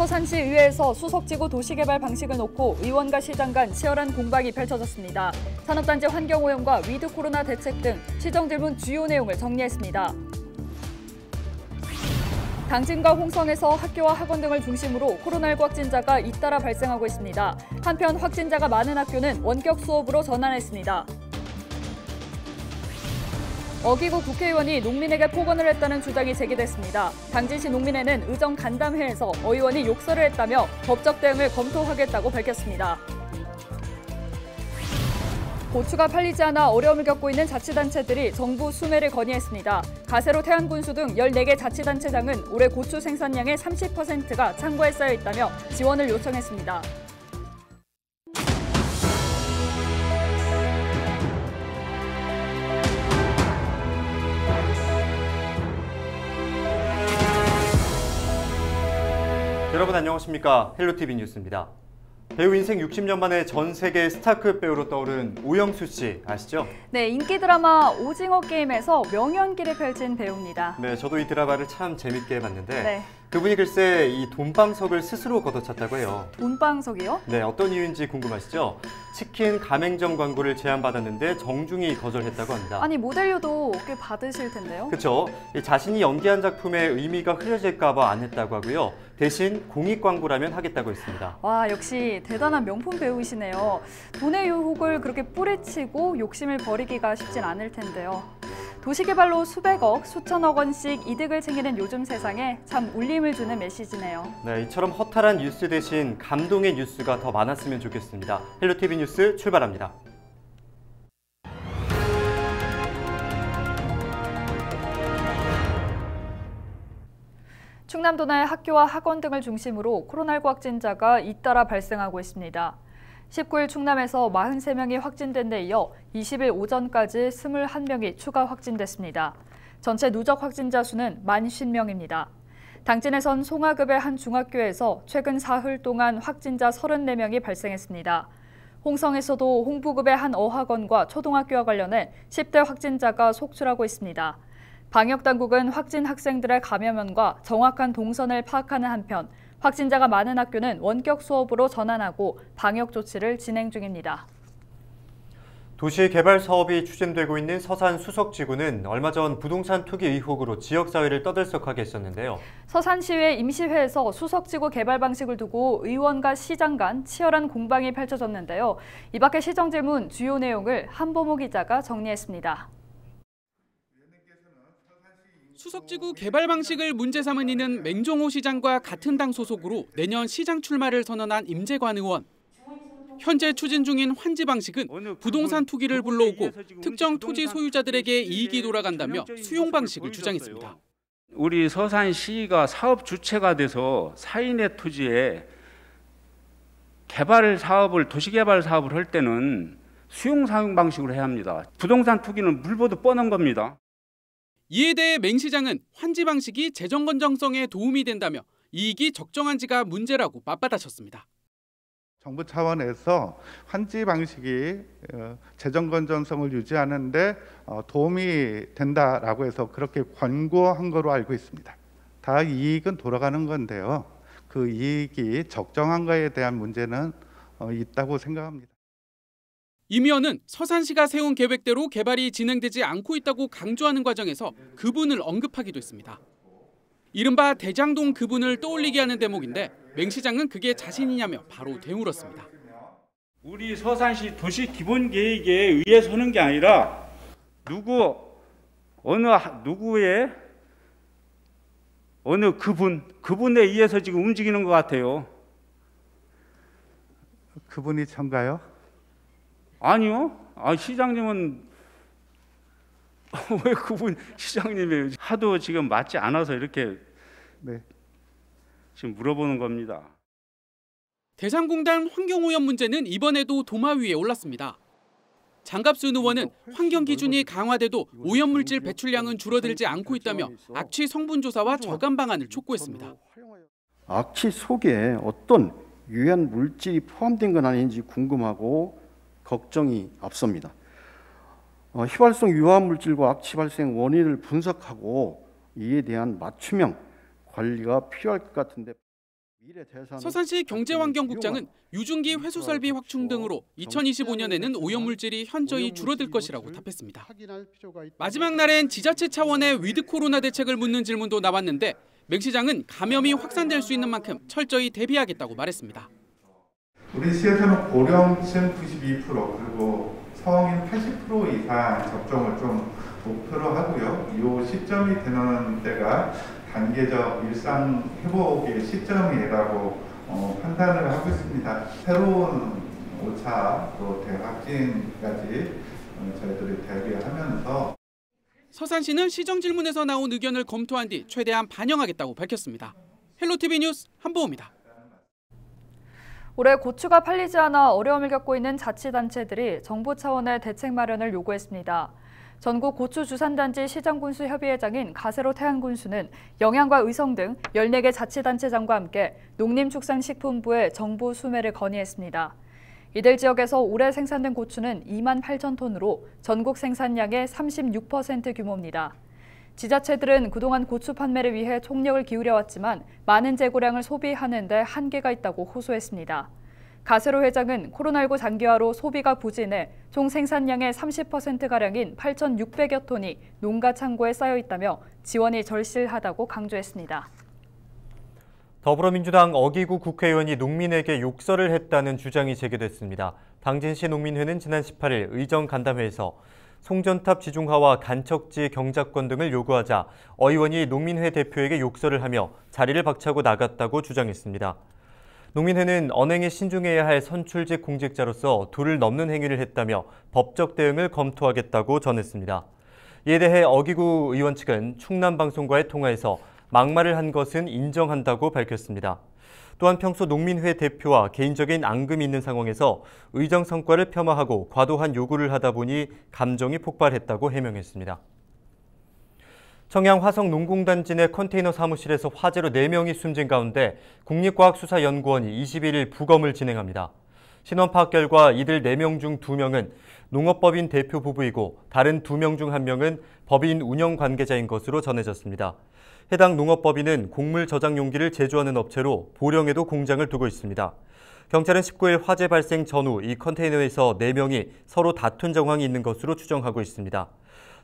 서산시 의회에서 수석지구 도시개발 방식을 놓고 의원과 시장 간 치열한 공방이 펼쳐졌습니다. 산업단지 환경오염과 위드 코로나 대책 등 시정질문 주요 내용을 정리했습니다. 당진과 홍성에서 학교와 학원 등을 중심으로 코로나19 확진자가 잇따라 발생하고 있습니다. 한편 확진자가 많은 학교는 원격 수업으로 전환했습니다. 어기구 국회의원이 농민에게 폭언을 했다는 주장이 제기됐습니다. 당진시 농민회는 의정 간담회에서 의원이 욕설을 했다며 법적 대응을 검토하겠다고 밝혔습니다. 고추가 팔리지 않아 어려움을 겪고 있는 자치단체들이 정부 수매를 건의했습니다. 가세로 태안군수 등 14개 자치단체장은 올해 고추 생산량의 30%가 창고에 쌓여 있다며 지원을 요청했습니다. 여러분 안녕하십니까? 헬로티비 뉴스입니다. 배우 인생 60년 만에 전 세계 스타급 배우로 떠오른 오영수 씨 아시죠? 네, 인기 드라마 오징어 게임에서 명연기를 펼친 배우입니다. 네, 저도 이 드라마를 참 재밌게 봤는데 네. 그분이 글쎄 이 돈방석을 스스로 걷어찼다고 해요. 돈방석이요? 네, 어떤 이유인지 궁금하시죠? 치킨 가맹점 광고를 제안받았는데 정중히 거절했다고 합니다. 아니, 모델료도 꽤 받으실 텐데요? 그렇죠. 자신이 연기한 작품의 의미가 흐려질까 봐 안 했다고 하고요. 대신 공익 광고라면 하겠다고 했습니다. 와, 역시 대단한 명품 배우이시네요. 돈의 유혹을 그렇게 뿌리치고 욕심을 버리기가 쉽진 않을 텐데요. 도시개발로 수백억, 수천억 원씩 이득을 챙기는 요즘 세상에 참 울림을 주는 메시지네요. 네, 이처럼 허탈한 뉴스 대신 감동의 뉴스가 더 많았으면 좋겠습니다. 헬로티비 뉴스 출발합니다. 충남도 내 학교와 학원 등을 중심으로 코로나19 확진자가 잇따라 발생하고 있습니다. 19일 충남에서 43명이 확진된 데 이어 20일 오전까지 21명이 추가 확진됐습니다. 전체 누적 확진자 수는 10,050명입니다. 당진에선 송하급의 한 중학교에서 최근 사흘 동안 확진자 34명이 발생했습니다. 홍성에서도 홍부급의 한 어학원과 초등학교와 관련해 10대 확진자가 속출하고 있습니다. 방역당국은 확진 학생들의 감염원과 정확한 동선을 파악하는 한편 확진자가 많은 학교는 원격 수업으로 전환하고 방역 조치를 진행 중입니다. 도시 개발 사업이 추진되고 있는 서산 수석지구는 얼마 전 부동산 투기 의혹으로 지역사회를 떠들썩하게 했었는데요. 서산시의회 임시회에서 수석지구 개발 방식을 두고 의원과 시장 간 치열한 공방이 펼쳐졌는데요. 이 밖에 시정질문 주요 내용을 한보모 기자가 정리했습니다. 수석지구 개발 방식을 문제 삼은 이는 맹종호 시장과 같은 당 소속으로 내년 시장 출마를 선언한 임재관 의원. 현재 추진 중인 환지 방식은 부동산 투기를 불러오고 특정 토지 소유자들에게 이익이 돌아간다며 수용 방식을 주장했습니다. 우리 서산시가 사업 주체가 돼서 사인의 토지에 개발 사업을 도시개발 사업을 할 때는 수용 사용 방식으로 해야 합니다. 부동산 투기는 물 보듯 뻔한 겁니다. 이에 대해 맹 시장은 환지 방식이 재정 건전성에 도움이 된다며 이익이 적정한지가 문제라고 맞받아쳤습니다. 정부 차원에서 환지 방식이 재정 건전성을 유지하는 데 도움이 된다라고 해서 그렇게 권고한 거로 알고 있습니다. 다 이익은 돌아가는 건데요. 그 이익이 적정한가에 대한 문제는 있다고 생각합니다. 임 의원은 서산시가 세운 계획대로 개발이 진행되지 않고 있다고 강조하는 과정에서 그분을 언급하기도 했습니다. 이른바 대장동 그분을 떠올리게 하는 대목인데 맹 시장은 그게 자신이냐며 바로 되물었습니다. 우리 서산시 도시기본계획에 의해 서는 게 아니라 어느 그분에 의해서 지금 움직이는 것 같아요. 그분이 전가요? 아니요. 시장님은 왜 그분 시장님이에요? 하도 지금 맞지 않아서 이렇게 지금 물어보는 겁니다. 대상공단 환경오염 문제는 이번에도 도마 위에 올랐습니다. 장갑순 의원은 환경 기준이 강화돼도 오염물질 배출량은 줄어들지 않고 있다며 악취 성분 조사와 저감 방안을 촉구했습니다. 악취 속에 어떤 유해한 물질이 포함된 건 아닌지 궁금하고 걱정이 앞섭니다. 휘발성 유해한 물질과 악취 발생 원인을 분석하고 이에 대한 맞춤형 관리가 필요할 것 같은데. 서산시 경제환경국장은 유증기 회수 설비 확충 등으로 2025년에는 오염물질이 현저히 줄어들 것이라고 답했습니다. 마지막 날엔 지자체 차원의 위드 코로나 대책을 묻는 질문도 나왔는데 맹 시장은 감염이 확산될 수 있는 만큼 철저히 대비하겠다고 말했습니다. 우리 시에서는 고령층 92% 그리고 성인 80% 이상 접종을 좀 목표로 하고요. 이 시점이 되는 때가 단계적 일상 회복의 시점이라고 판단을 하고 있습니다. 새로운 5차 또 대확진까지 저희들이 대비하면서 서산시는 시정 질문에서 나온 의견을 검토한 뒤 최대한 반영하겠다고 밝혔습니다. 헬로티비 뉴스 한보호입니다. 올해 고추가 팔리지 않아 어려움을 겪고 있는 자치단체들이 정부 차원의 대책 마련을 요구했습니다. 전국 고추주산단지 시장군수협의회장인 가세로 태안군수는 영양과 의성 등 14개 자치단체장과 함께 농림축산식품부에 정부 수매를 건의했습니다. 이들 지역에서 올해 생산된 고추는 2만 8천 톤으로 전국 생산량의 36% 규모입니다. 지자체들은 그동안 고추 판매를 위해 총력을 기울여왔지만 많은 재고량을 소비하는 데 한계가 있다고 호소했습니다. 가세로 회장은 코로나19 장기화로 소비가 부진해 총 생산량의 30%가량인 8,600여 톤이 농가 창고에 쌓여 있다며 지원이 절실하다고 강조했습니다. 더불어민주당 어기구 국회의원이 농민에게 욕설을 했다는 주장이 제기됐습니다. 당진시 농민회는 지난 18일 의정 간담회에서 송전탑 지중화와 간척지 경작권 등을 요구하자 어 의원이 농민회 대표에게 욕설을 하며 자리를 박차고 나갔다고 주장했습니다. 농민회는 언행에 신중해야 할 선출직 공직자로서 도를 넘는 행위를 했다며 법적 대응을 검토하겠다고 전했습니다. 이에 대해 어기구 의원 측은 충남방송과의 통화에서 막말을 한 것은 인정한다고 밝혔습니다. 또한 평소 농민회 대표와 개인적인 앙금이 있는 상황에서 의정 성과를 폄하하고 과도한 요구를 하다 보니 감정이 폭발했다고 해명했습니다. 청양 화성농공단지 내 컨테이너 사무실에서 화재로 4명이 숨진 가운데 국립과학수사연구원이 21일 부검을 진행합니다. 신원 파악 결과 이들 4명 중 2명은 농업법인 대표 부부이고 다른 2명 중 1명은 법인 운영 관계자인 것으로 전해졌습니다. 해당 농업법인은 곡물 저장 용기를 제조하는 업체로 보령에도 공장을 두고 있습니다. 경찰은 19일 화재 발생 전후 이 컨테이너에서 4명이 서로 다툰 정황이 있는 것으로 추정하고 있습니다.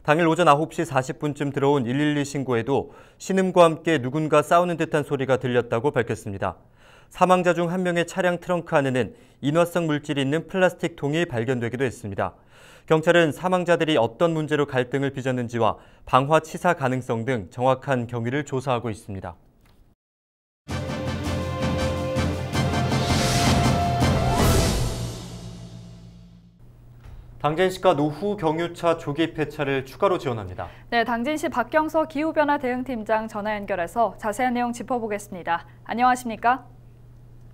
당일 오전 9시 40분쯤 들어온 112 신고에도 신음과 함께 누군가 싸우는 듯한 소리가 들렸다고 밝혔습니다. 사망자 중 1명의 차량 트렁크 안에는 인화성 물질이 있는 플라스틱 통이 발견되기도 했습니다. 경찰은 사망자들이 어떤 문제로 갈등을 빚었는지와 방화치사 가능성 등 정확한 경위를 조사하고 있습니다. 당진시가 노후 경유차 조기 폐차를 추가로 지원합니다. 네, 당진시 박경서 기후변화 대응팀장 전화 연결해서 자세한 내용 짚어보겠습니다. 안녕하십니까?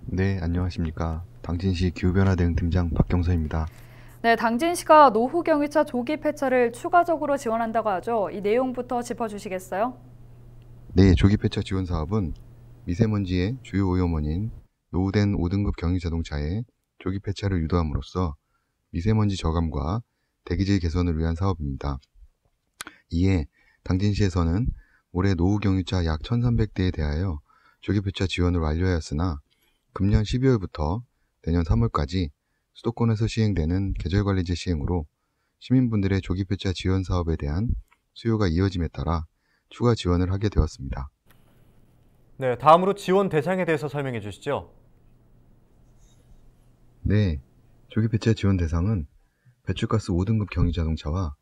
네, 안녕하십니까. 당진시 기후변화 대응팀장 박경서입니다. 네, 당진시가 노후 경유차 조기 폐차를 추가적으로 지원한다고 하죠. 이 내용부터 짚어주시겠어요? 네, 조기 폐차 지원 사업은 미세먼지의 주요 오염원인 노후된 5등급 경유 자동차의 조기 폐차를 유도함으로써 미세먼지 저감과 대기질 개선을 위한 사업입니다. 이에 당진시에서는 올해 노후 경유차 약 1,300대에 대하여 조기 폐차 지원을 완료하였으나 금년 12월부터 내년 3월까지 수도권에서 시행되는 계절관리제 시행으로 시민분들의 조기 폐차 지원 사업에 대한 수요가 이어짐에 따라 추가 지원을 하게 되었습니다. 네, 다음으로 지원 대상에 대해서 설명해 주시죠. 네, 조기 폐차 지원 대상은 배출가스 5등급 경유 자동차와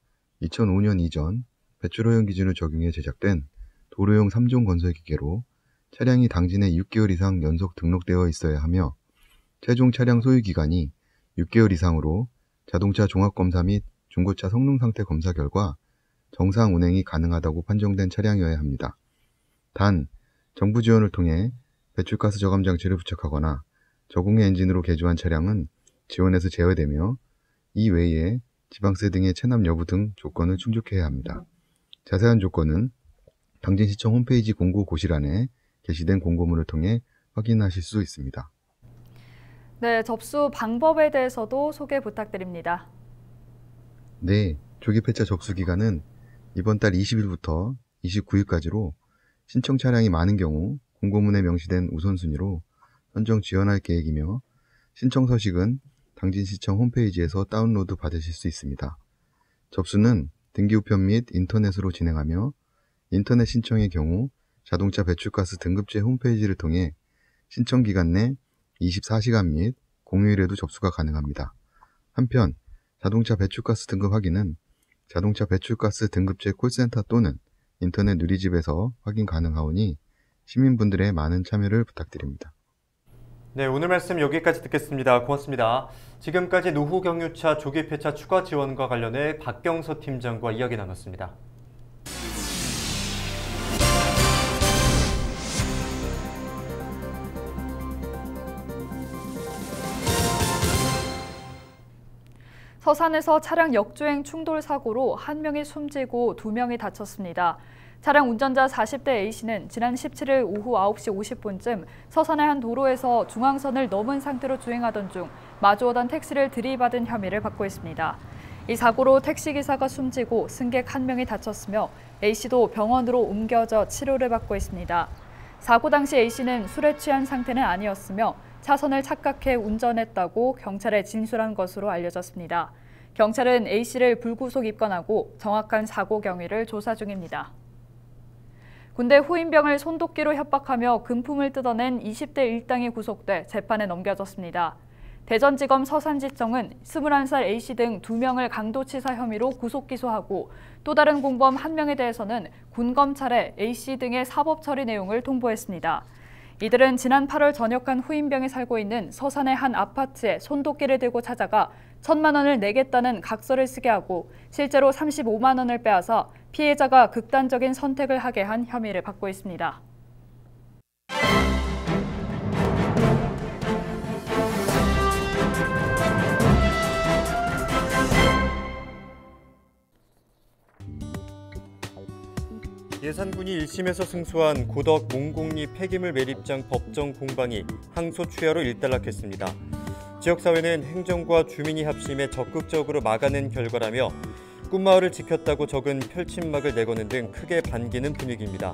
2005년 이전 배출오염 기준을 적용해 제작된 도로용 3종 건설 기계로 차량이 당진에 6개월 이상 연속 등록되어 있어야 하며 최종 차량 소유 기간이 6개월 이상으로 자동차 종합검사 및 중고차 성능 상태 검사 결과 정상 운행이 가능하다고 판정된 차량이어야 합니다. 단, 정부 지원을 통해 배출가스 저감 장치를 부착하거나 저공해 엔진으로 개조한 차량은 지원에서 제외되며 이 외에 지방세 등의 체납 여부 등 조건을 충족해야 합니다. 자세한 조건은 당진시청 홈페이지 공고 고시란에 게시된 공고문을 통해 확인하실 수 있습니다. 네, 접수 방법에 대해서도 소개 부탁드립니다. 네, 조기 폐차 접수 기간은 이번 달 20일부터 29일까지로 신청 차량이 많은 경우 공고문에 명시된 우선순위로 선정 지원할 계획이며 신청 서식은 당진시청 홈페이지에서 다운로드 받으실 수 있습니다. 접수는 등기 우편 및 인터넷으로 진행하며 인터넷 신청의 경우 자동차 배출가스 등급제 홈페이지를 통해 신청 기간 내 24시간 및 공휴일에도 접수가 가능합니다. 한편 자동차 배출가스 등급 확인은 자동차 배출가스 등급제 콜센터 또는 인터넷 누리집에서 확인 가능하오니 시민분들의 많은 참여를 부탁드립니다. 네, 오늘 말씀 여기까지 듣겠습니다. 고맙습니다. 지금까지 노후 경유차 조기 폐차 추가 지원과 관련해 박경서 팀장과 이야기 나눴습니다. 서산에서 차량 역주행 충돌 사고로 1명이 숨지고 2명이 다쳤습니다. 차량 운전자 40대 A씨는 지난 17일 오후 9시 50분쯤 서산의 한 도로에서 중앙선을 넘은 상태로 주행하던 중 마주오던 택시를 들이받은 혐의를 받고 있습니다. 이 사고로 택시기사가 숨지고 승객 1명이 다쳤으며 A씨도 병원으로 옮겨져 치료를 받고 있습니다. 사고 당시 A씨는 술에 취한 상태는 아니었으며 차선을 착각해 운전했다고 경찰에 진술한 것으로 알려졌습니다. 경찰은 A씨를 불구속 입건하고 정확한 사고 경위를 조사 중입니다. 군대 후임병을 손도끼로 협박하며 금품을 뜯어낸 20대 일당이 구속돼 재판에 넘겨졌습니다. 대전지검 서산지청은 21살 A씨 등 2명을 강도치사 혐의로 구속 기소하고 또 다른 공범 1명에 대해서는 군검찰에 A씨 등의 사법 처리 내용을 통보했습니다. 이들은 지난 8월 전역한 후임병이 살고 있는 서산의 한 아파트에 손도끼를 들고 찾아가 1,000만 원을 내겠다는 각서를 쓰게 하고 실제로 35만 원을 빼앗아 피해자가 극단적인 선택을 하게 한 혐의를 받고 있습니다. 예산군이 1심에서 승소한 고덕 몽공리 폐기물 매립장 법정 공방이 항소 취하로 일단락했습니다. 지역사회는 행정과 주민이 합심해 적극적으로 막아낸 결과라며 꿈마을을 지켰다고 적은 펼침막을 내거는 등 크게 반기는 분위기입니다.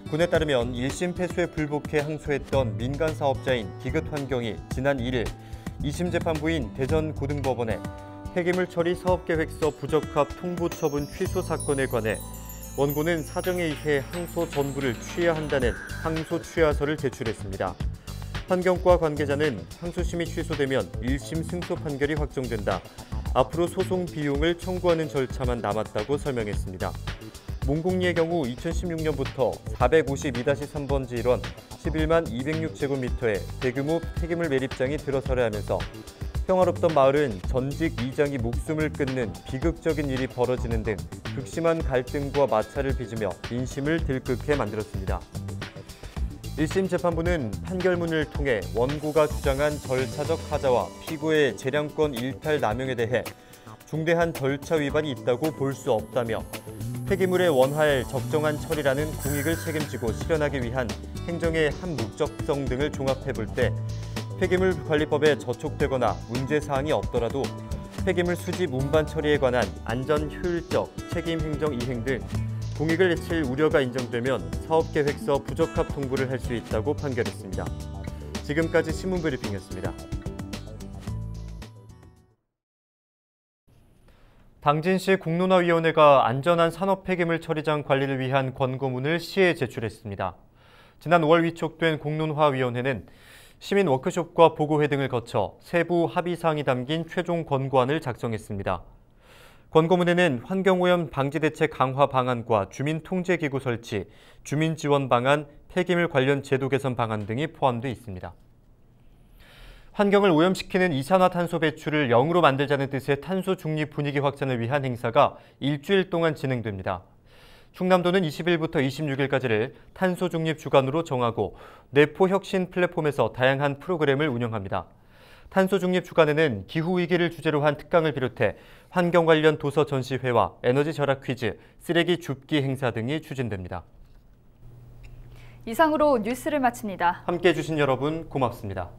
군에 따르면 1심 패소에 불복해 항소했던 민간사업자인 디귿환경이 지난 1일 2심 재판부인 대전고등법원에 폐기물 처리 사업계획서 부적합 통보 처분 취소 사건에 관해 원고는 사정에 의해 항소 전부를 취해야 한다는 항소 취하서를 제출했습니다. 환경과 관계자는 항소심이 취소되면 1심 승소 판결이 확정된다. 앞으로 소송 비용을 청구하는 절차만 남았다고 설명했습니다. 몽공리의 경우 2016년부터 452-3번지 1원 11만 206제곱미터의 대규모 폐기물 매립장이 들어서려 하면서 평화롭던 마을은 전직 이장이 목숨을 끊는 비극적인 일이 벌어지는 등 극심한 갈등과 마찰을 빚으며 민심을 들끓게 만들었습니다. 1심 재판부는 판결문을 통해 원고가 주장한 절차적 하자와 피고의 재량권 일탈 남용에 대해 중대한 절차 위반이 있다고 볼 수 없다며 폐기물에 원할 적정한 처리라는 공익을 책임지고 실현하기 위한 행정의 한 목적성 등을 종합해볼 때 폐기물관리법에 저촉되거나 문제사항이 없더라도 폐기물 수집 운반 처리에 관한 안전 효율적 책임 행정 이행 등 공익을 해칠 우려가 인정되면 사업계획서 부적합 통보를 할 수 있다고 판결했습니다. 지금까지 신문브리핑이었습니다. 당진시 공론화위원회가 안전한 산업 폐기물 처리장 관리를 위한 권고문을 시에 제출했습니다. 지난 5월 위촉된 공론화위원회는 시민 워크숍과 보고회 등을 거쳐 세부 합의사항이 담긴 최종 권고안을 작성했습니다. 권고문에는 환경오염 방지 대책 강화 방안과 주민통제기구 설치, 주민지원 방안, 폐기물 관련 제도 개선 방안 등이 포함되어 있습니다. 환경을 오염시키는 이산화탄소 배출을 0으로 만들자는 뜻의 탄소 중립 분위기 확산을 위한 행사가 일주일 동안 진행됩니다. 충남도는 20일부터 26일까지를 탄소 중립 주간으로 정하고 내포 혁신 플랫폼에서 다양한 프로그램을 운영합니다. 탄소 중립 주간에는 기후 위기를 주제로 한 특강을 비롯해 환경 관련 도서 전시회와 에너지 절약 퀴즈, 쓰레기 줍기 행사 등이 추진됩니다. 이상으로 뉴스를 마칩니다. 함께해 주신 여러분 고맙습니다.